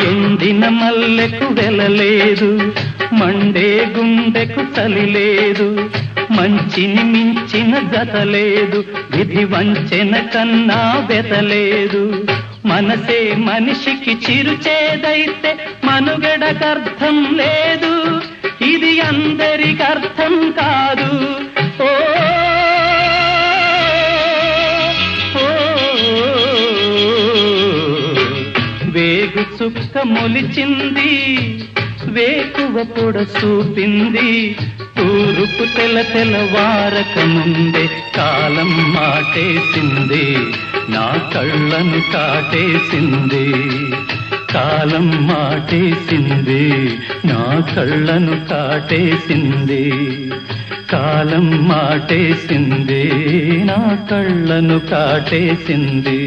ఎండిన మల్లెకు వెలలేదు, మండే గుండెకు చలి లేదు, మంచిని మించిన జతలేదు, విధి వంచెన కన్నా వెతలేదు. మనసే మనిషికి చిరుచేదైతే మనుగడకర్థం లేదు, ఇది అందరికి అర్థం కాదు. ఓ వేగు చుక్క మొలిచింది, వేకువ పొడ చూపింది, తూరుపు తెల్లవారక ముందే కాలం మాటేసింది, నా కళ్ళను కాటేసింది. కాలం మాటేసింది, నా కళ్ళను కాటేసింది. కాలం మాటేసింది, నా కళ్ళను కాటేసింది.